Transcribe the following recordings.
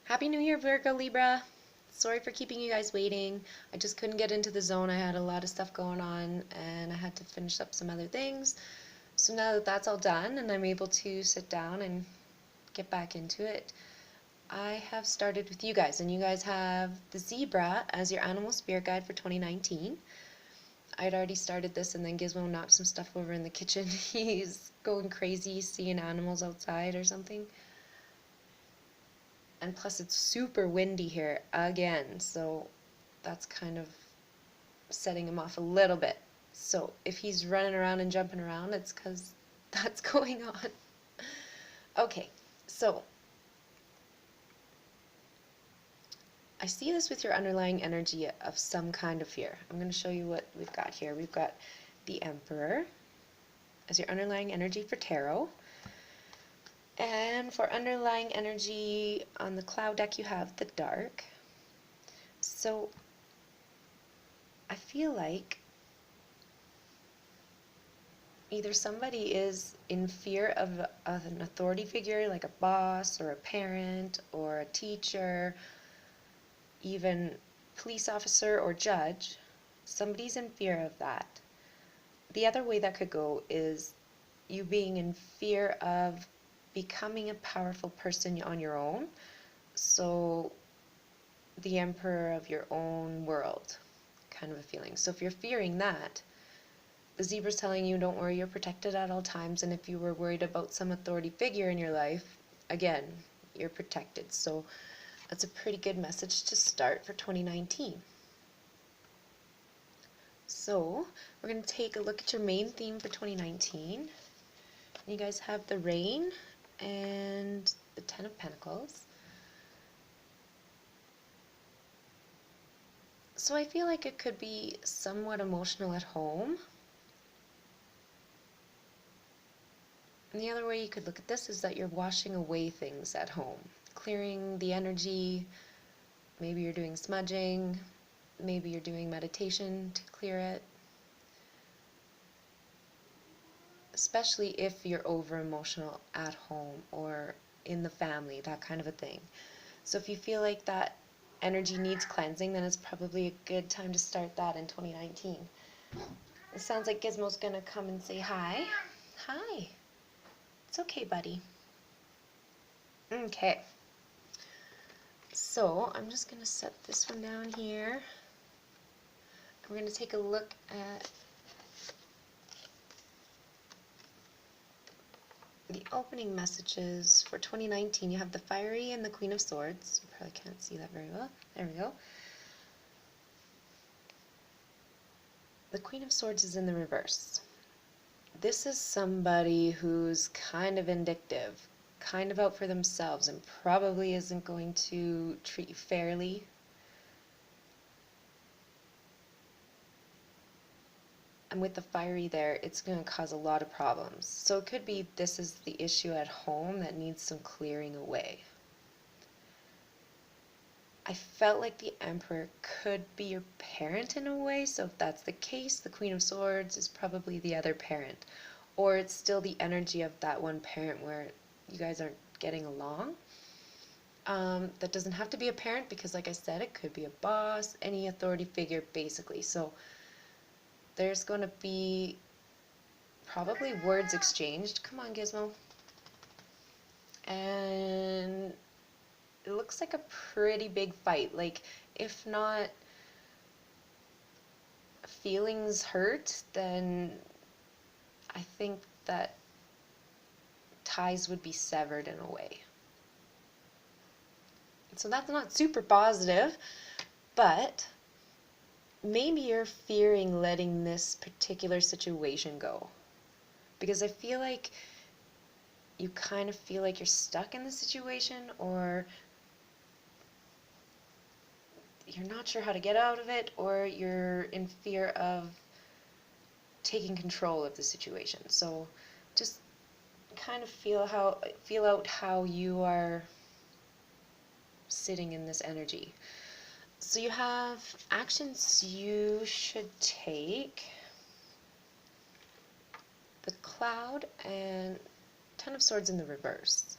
Happy New Year, Virgo, Libra. Sorry for keeping you guys waiting. I just couldn't get into the zone. I had a lot of stuff going on and I had to finish up some other things. So now that that's all done and I'm able to sit down and get back into it, I have started with you guys, and you guys have the zebra as your animal spirit guide for 2019. I'd already started this, and then Gizmo knocked some stuff over in the kitchen. He's going crazy seeing animals outside or something. And plus it's super windy here again, so that's kind of setting him off a little bit. So if he's running around and jumping around, it's because that's going on. Okay, so I see this with your underlying energy of some kind of fear. I'm going to show you what we've got here. We've got the Emperor as your underlying energy for tarot. And for underlying energy on the cloud deck, you have the Dark. So I feel like either somebody is in fear of an authority figure, like a boss or a parent or a teacher, even police officer or judge. Somebody's in fear of that. The other way that could go is you being in fear of becoming a powerful person on your own. So the emperor of your own world kind of a feeling. So if you're fearing that, the zebra's telling you, don't worry, you're protected at all times, and if you were worried about some authority figure in your life, again, you're protected. So that's a pretty good message to start for 2019. So we're going to take a look at your main theme for 2019. You guys have the Rain and the Ten of Pentacles. So I feel like it could be somewhat emotional at home. And the other way you could look at this is that you're washing away things at home, clearing the energy. Maybe you're doing smudging, maybe you're doing meditation to clear it. Especially if you're over emotional at home or in the family, that kind of a thing. So if you feel like that energy needs cleansing, then it's probably a good time to start that in 2019. It sounds like Gizmo's gonna come and say hi. Hi. It's okay, buddy. Okay. So I'm just going to set this one down here. We're going to take a look at the opening messages for 2019. You have the Fiery and the Queen of Swords. You probably can't see that very well. There we go. The Queen of Swords is in the reverse. This is somebody who's kind of vindictive, kind of out for themselves, and probably isn't going to treat you fairly. And with the Fiery there, it's going to cause a lot of problems. So it could be this is the issue at home that needs some clearing away. I felt like the Emperor could be your parent in a way, so if that's the case, the Queen of Swords is probably the other parent. Or it's still the energy of that one parent where you guys aren't getting along. That doesn't have to be a parent because, like I said, it could be a boss, any authority figure, basically. So there's going to be probably words exchanged. Come on, Gizmo. And it looks like a pretty big fight. Like, if not feelings hurt, then I think that ties would be severed in a way. So that's not super positive, but maybe you're fearing letting this particular situation go. Because I feel like you kind of feel like you're stuck in the situation, or you're not sure how to get out of it, or you're in fear of taking control of the situation. So just kind of feel out how you are sitting in this energy. So you have actions you should take. The Cloud and Ten of Swords in the reverse.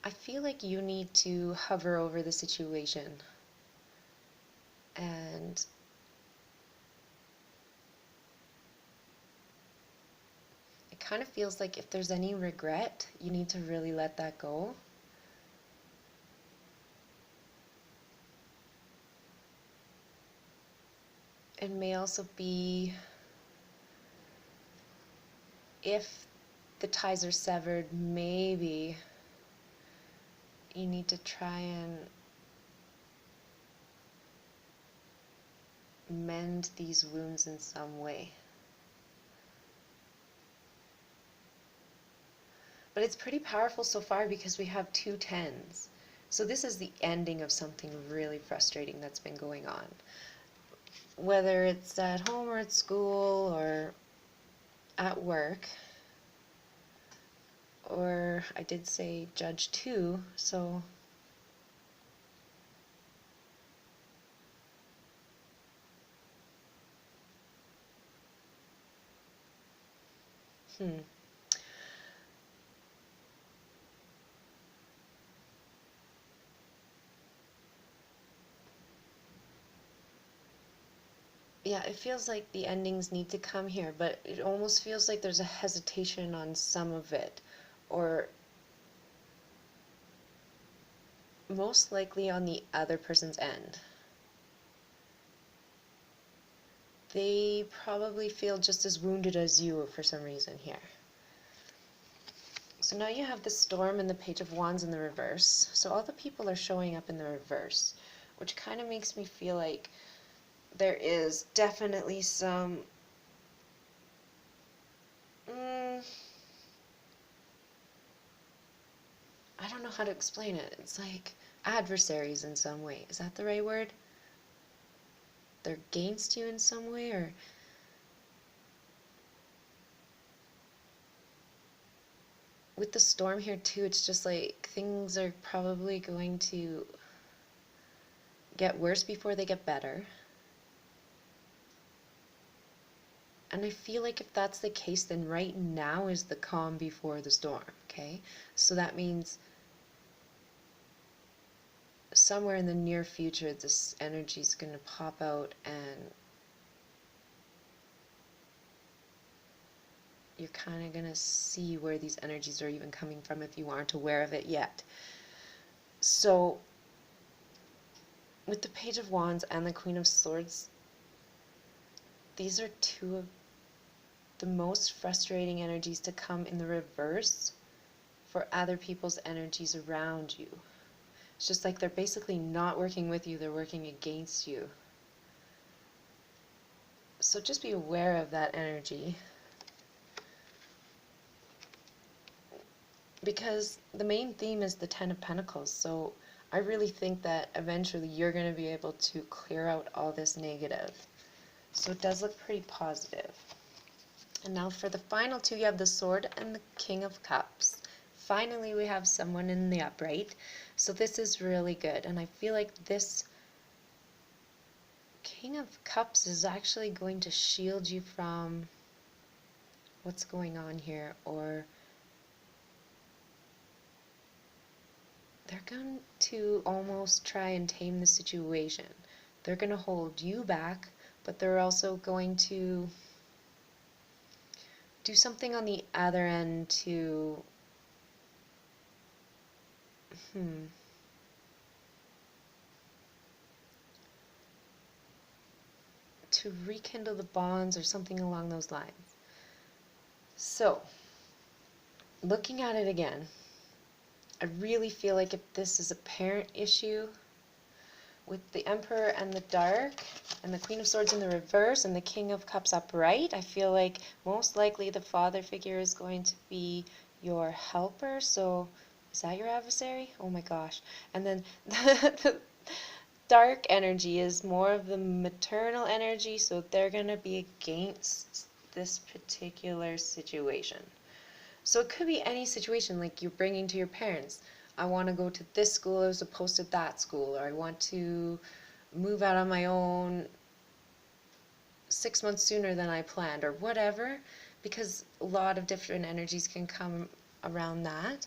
I feel like you need to hover over the situation, and it kind of feels like if there's any regret, you need to really let that go. It may also be if the ties are severed, maybe you need to try and mend these wounds in some way. But it's pretty powerful so far because we have 2 tens. So this is the ending of something really frustrating that's been going on. Whether it's at home or at school or at work, or I did say judge too, so hmm. Yeah, it feels like the endings need to come here, but it almost feels like there's a hesitation on some of it, or most likely on the other person's end. They probably feel just as wounded as you for some reason here. So now you have the Storm and the Page of Wands in the reverse. So all the people are showing up in the reverse, which kind of makes me feel like there is definitely some I don't know how to explain it. It's like adversaries in some way. Is that the right word? They're against you in some way, or with the Storm here too, it's just like things are probably going to get worse before they get better. And I feel like if that's the case, then right now is the calm before the storm, okay? So that means somewhere in the near future, this energy is going to pop out and you're kind of going to see where these energies are even coming from if you aren't aware of it yet. So with the Page of Wands and the Queen of Swords, these are two of the most frustrating energies to come in the reverse for other people's energies around you. It's just like they're basically not working with you, they're working against you. So just be aware of that energy. Because the main theme is the Ten of Pentacles, so I really think that eventually you're going to be able to clear out all this negative. So it does look pretty positive. And now for the final two, you have the Sword and the King of Cups. Finally, we have someone in the upright. So this is really good. And I feel like this King of Cups is actually going to shield you from what's going on here, or they're going to almost try and tame the situation. They're going to hold you back, but they're also going to do something on the other end to to rekindle the bonds or something along those lines. So, looking at it again, I really feel like if this is a parent issue, with the Emperor and the Dark, and the Queen of Swords in the reverse, and the King of Cups upright, I feel like most likely the father figure is going to be your helper. So, is that your adversary? Oh my gosh. And then the Dark energy is more of the maternal energy, so they're going to be against this particular situation. So it could be any situation, like you're bringing to your parents, I want to go to this school as opposed to that school, or I want to move out on my own 6 months sooner than I planned, or whatever, because a lot of different energies can come around that.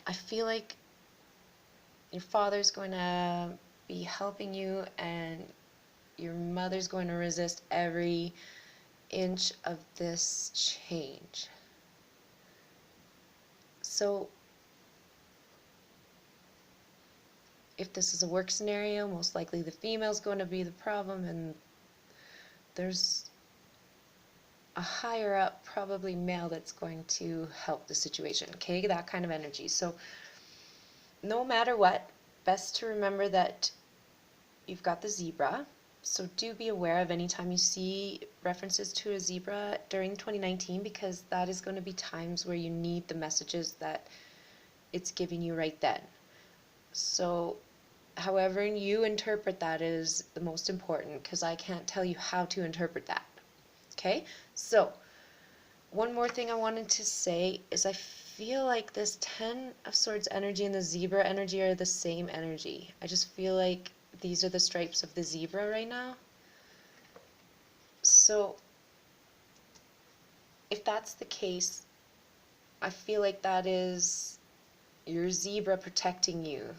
I feel like your father's going to be helping you, and your mother's going to resist every inch of this change. So if this is a work scenario, most likely the female's going to be the problem, and there's a higher up, probably male, that's going to help the situation. Okay, that kind of energy. So no matter what, best to remember that you've got the zebra. So do be aware of any time you see references to a zebra during 2019, because that is going to be times where you need the messages that it's giving you right then. So however you interpret that is the most important, because I can't tell you how to interpret that. Okay, so one more thing I wanted to say is I feel like this Ten of Swords energy and the zebra energy are the same energy. I just feel like these are the stripes of the zebra right now. So if that's the case, I feel like that is your zebra protecting you,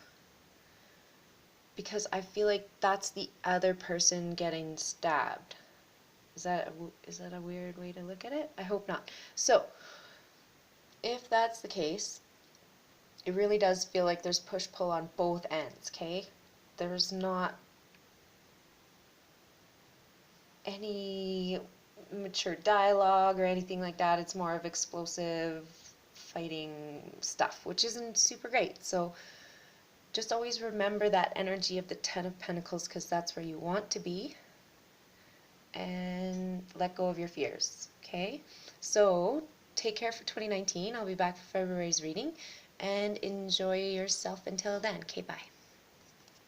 because I feel like that's the other person getting stabbed. Is that a weird way to look at it? I hope not. So if that's the case, it really does feel like there's push-pull on both ends, okay? There's not any mature dialogue or anything like that. It's more of explosive fighting stuff, which isn't super great. So just always remember that energy of the Ten of Pentacles, because that's where you want to be, and let go of your fears, okay? So take care for 2019. I'll be back for February's reading, and enjoy yourself until then. Okay, bye.